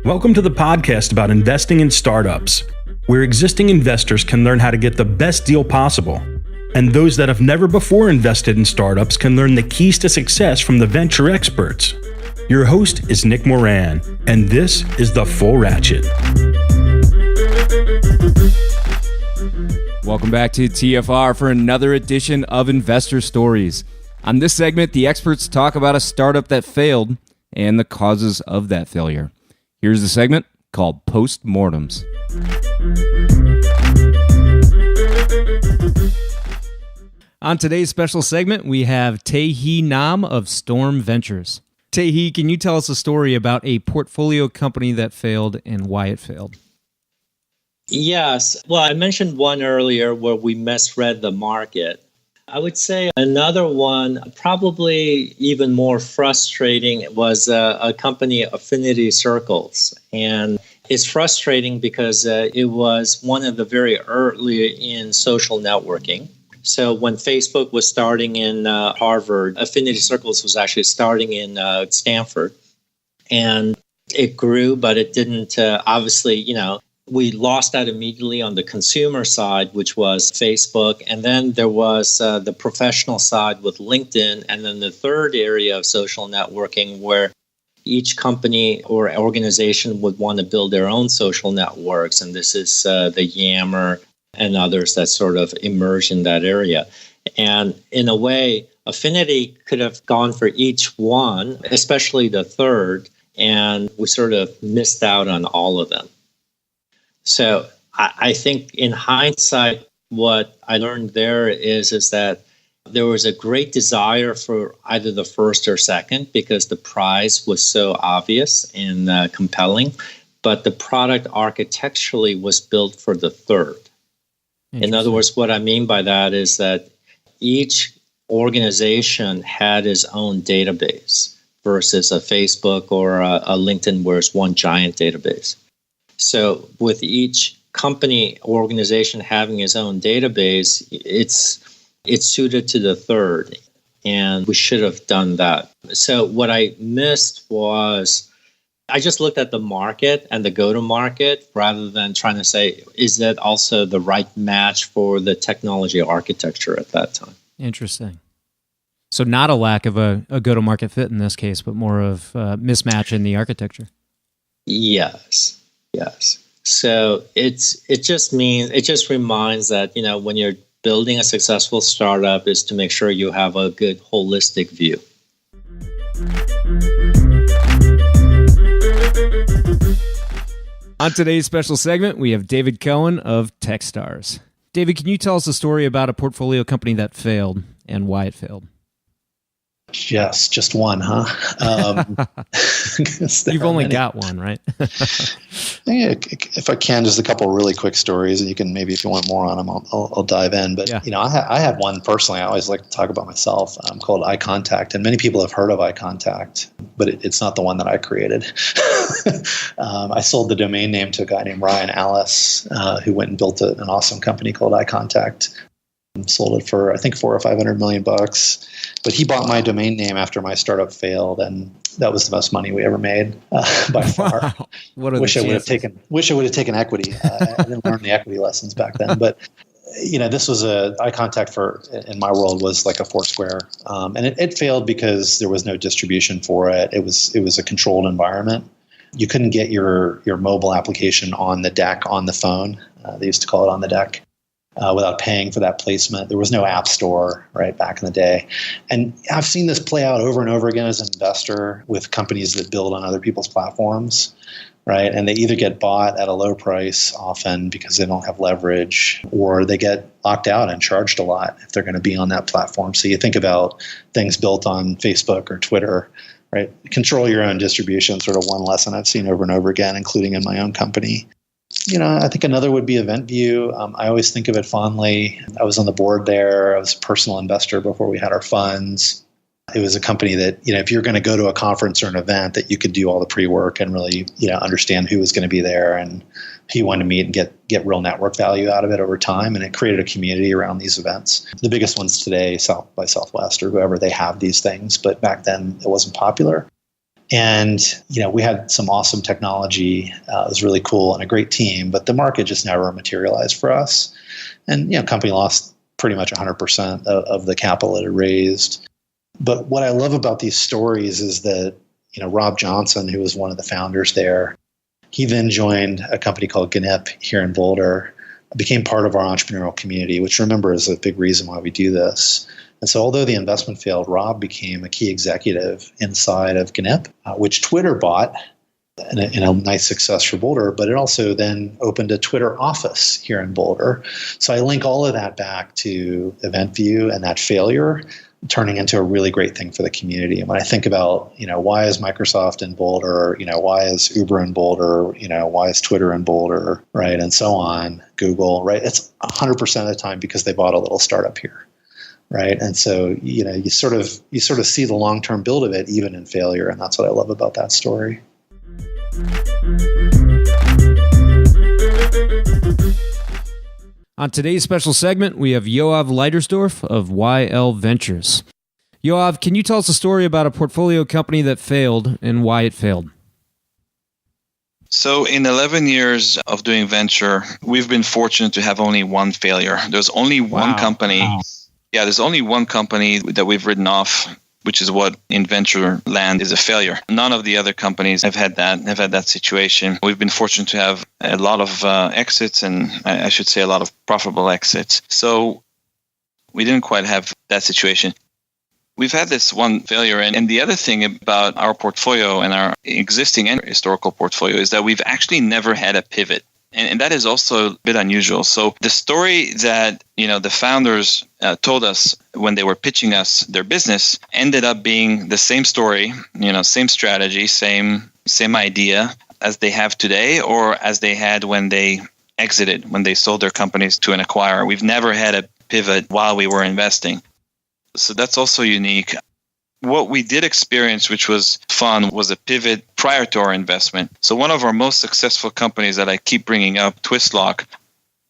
Welcome to the podcast about investing in startups, where existing investors can learn how to get the best deal possible, and those that have never before invested in startups can learn the keys to success from the venture experts. Your host is Nick Moran, and this is The Full Ratchet. Welcome back to TFR for another edition of Investor Stories. On this segment, the experts talk about a startup that failed and the causes of that failure. Here's the segment called Post-Mortems. On today's special segment, we have Nahm of Storm Ventures. Tehi, can you tell us a story about a portfolio company that failed and why it failed? Yes. Well, I mentioned one earlier where we misread the market. I would say another one, probably even more frustrating, was a company, Affinity Circles. And it's frustrating because it was one of the very early in social networking. So when Facebook was starting in Harvard, Affinity Circles was actually starting in Stanford. And it grew, but it didn't, obviously, we lost that immediately on the consumer side, which was Facebook. And then there was the professional side with LinkedIn. And then the third area of social networking where each company or organization would want to build their own social networks. And this is the Yammer and others that sort of emerge in that area. And in a way, Affinity could have gone for each one, especially the third. And we sort of missed out on all of them. So I think in hindsight, what I learned there is that there was a great desire for either the first or second because the prize was so obvious and compelling, but the product architecturally was built for the third. In other words, what I mean by that is that each organization had its own database versus a Facebook or a LinkedIn where it's one giant database. So with each company organization having its own database, it's suited to the third, and we should have done that. So what I missed was I just looked at the market and the go-to-market rather than trying to say, is that also the right match for the technology architecture at that time? Interesting. So not a lack of a go-to-market fit in this case, but more of a mismatch in the architecture. Yes. So it just reminds that, when you're building a successful startup is to make sure you have a good holistic view. On today's special segment, we have David Cohen of Techstars. David, can you tell us a story about a portfolio company that failed and why it failed? Yes, just one, huh? You've only got one, right? Yeah, if I can, just a couple of really quick stories, and you can maybe, if you want more on them, I'll dive in. But yeah. I had one personally. I always like to talk about myself. Called Eye Contact, and many people have heard of Eye Contact, but it's not the one that I created. I sold the domain name to a guy named Ryan Alice, who went and built an awesome company called Eye Contact. Sold it for I think $400 or $500 million. But he bought my domain name after my startup failed, and that was the most money we ever made by far. Wow. What are wish the I would have taken equity. I didn't learn the equity lessons back then, but this was Eye Contact in my world was like a Foursquare, and it failed because there was no distribution for it. It was a controlled environment. You couldn't get your mobile application on the deck on the phone. They used to call it on the deck. Without paying for that placement. There was no app store, right, back in the day. And I've seen this play out over and over again as an investor with companies that build on other people's platforms, right? And they either get bought at a low price often because they don't have leverage, or they get locked out and charged a lot if they're going to be on that platform. So you think about things built on Facebook or Twitter, right? Control your own distribution, sort of one lesson I've seen over and over again, including in my own company. I think another would be EventView. I always think of it fondly. I was on the board there. I was a personal investor before we had our funds. It was a company that, if you're going to go to a conference or an event, that you could do all the pre-work and really, understand who was going to be there and who you wanted to meet and get real network value out of it over time. And it created a community around these events. The biggest ones today, South by Southwest or whoever, they have these things. But back then it wasn't popular. And, we had some awesome technology. It was really cool and a great team, but the market just never materialized for us. And, company lost pretty much 100% of the capital it had raised. But what I love about these stories is that, Rob Johnson, who was one of the founders there, he then joined a company called GNIP here in Boulder, became part of our entrepreneurial community, which, remember, is a big reason why we do this. And so although the investment failed, Rob became a key executive inside of GNIP, which Twitter bought in a nice success for Boulder, but it also then opened a Twitter office here in Boulder. So I link all of that back to EventView and that failure turning into a really great thing for the community. And when I think about, why is Microsoft in Boulder, why is Uber in Boulder, why is Twitter in Boulder, right, and so on, Google, right, it's 100% of the time because they bought a little startup here. Right. And so, you sort of see the long-term build of it even in failure. And that's what I love about that story. On today's special segment, we have Yoav Leitersdorf of YL Ventures. Yoav, can you tell us a story about a portfolio company that failed and why it failed? So in 11 years of doing venture, we've been fortunate to have only one failure. There's only one company. Wow. Yeah, there's only one company that we've written off, which is what in venture land is a failure. None of the other companies have had that situation. We've been fortunate to have a lot of exits, and I should say a lot of profitable exits. So we didn't quite have that situation. We've had this one failure. And the other thing about our portfolio and our existing and historical portfolio is that we've actually never had a pivot. And that is also a bit unusual. So the story that, the founders told us when they were pitching us their business ended up being the same story, same strategy, same idea as they have today or as they had when they exited, when they sold their companies to an acquirer. We've never had a pivot while we were investing. So that's also unique. What we did experience, which was fun, was a pivot prior to our investment. So one of our most successful companies that I keep bringing up, Twistlock,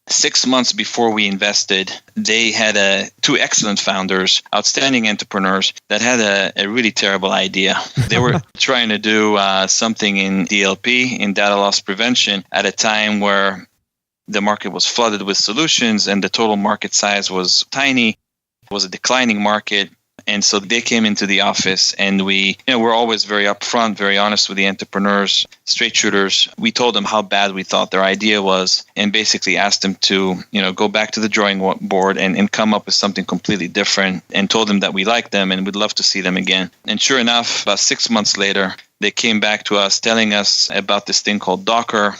6 months before we invested, they had two excellent founders, outstanding entrepreneurs that had a really terrible idea. They were trying to do something in DLP, in data loss prevention, at a time where the market was flooded with solutions and the total market size was tiny. It was a declining market. And so they came into the office and we're always very upfront, very honest with the entrepreneurs, straight shooters. We told them how bad we thought their idea was and basically asked them to, go back to the drawing board and come up with something completely different, and told them that we like them and would love to see them again. And sure enough, about 6 months later, they came back to us telling us about this thing called Docker,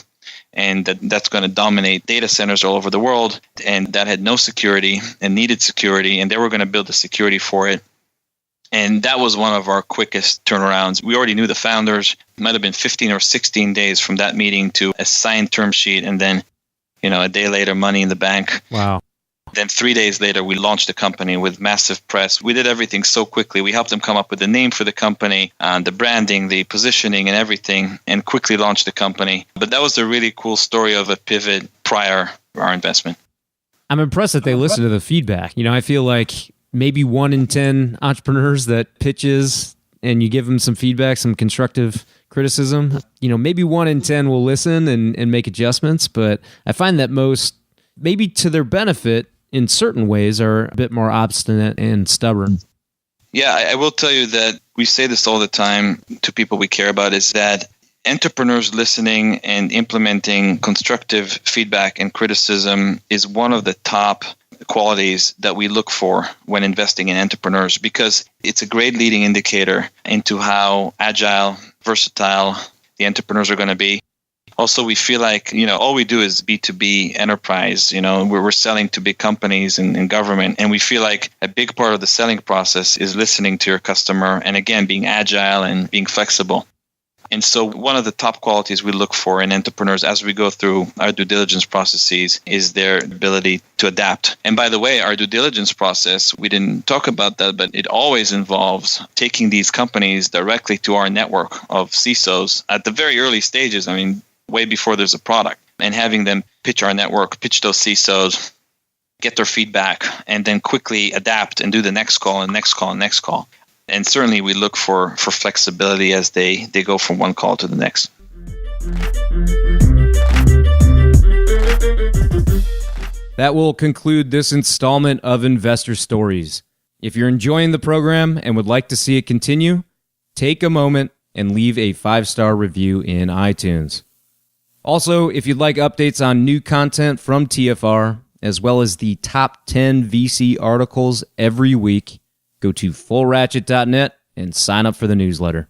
and that's going to dominate data centers all over the world, and that had no security and needed security, and they were going to build the security for it. And that was one of our quickest turnarounds. We already knew the founders. It might have been 15 or 16 days from that meeting to a signed term sheet, and then, a day later, money in the bank. Wow. Then 3 days later, we launched the company with massive press. We did everything so quickly. We helped them come up with the name for the company, the branding, the positioning, and everything, and quickly launched the company. But that was a really cool story of a pivot prior to our investment. I'm impressed that they listened to the feedback. I feel like maybe 1 in 10 entrepreneurs that pitches and you give them some feedback, some constructive criticism, maybe 1 in 10 will listen and make adjustments. But I find that most, maybe to their benefit in certain ways, are a bit more obstinate and stubborn. Yeah, I will tell you that we say this all the time to people we care about, is that entrepreneurs listening and implementing constructive feedback and criticism is one of the top qualities that we look for when investing in entrepreneurs, because it's a great leading indicator into how agile, versatile the entrepreneurs are going to be. Also, we feel like, all we do is B2B enterprise. We're selling to big companies and government. And we feel like a big part of the selling process is listening to your customer and, again, being agile and being flexible. And so one of the top qualities we look for in entrepreneurs as we go through our due diligence processes is their ability to adapt. And by the way, our due diligence process, we didn't talk about that, but it always involves taking these companies directly to our network of CISOs at the very early stages. Way before there's a product, and having them pitch our network, pitch those CISOs, get their feedback, and then quickly adapt and do the next call and next call and next call. And certainly we look for flexibility as they go from one call to the next. That will conclude this installment of Investor Stories. If you're enjoying the program and would like to see it continue, take a moment and leave a 5-star review in iTunes. Also, if you'd like updates on new content from TFR, as well as the top 10 VC articles every week, go to fullratchet.net and sign up for the newsletter.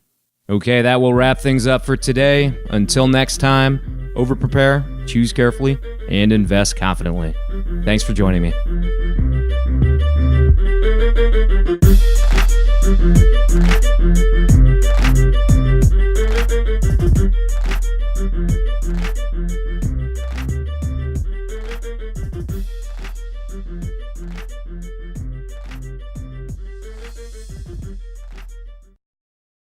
Okay, that will wrap things up for today. Until next time, over-prepare, choose carefully, and invest confidently. Thanks for joining me.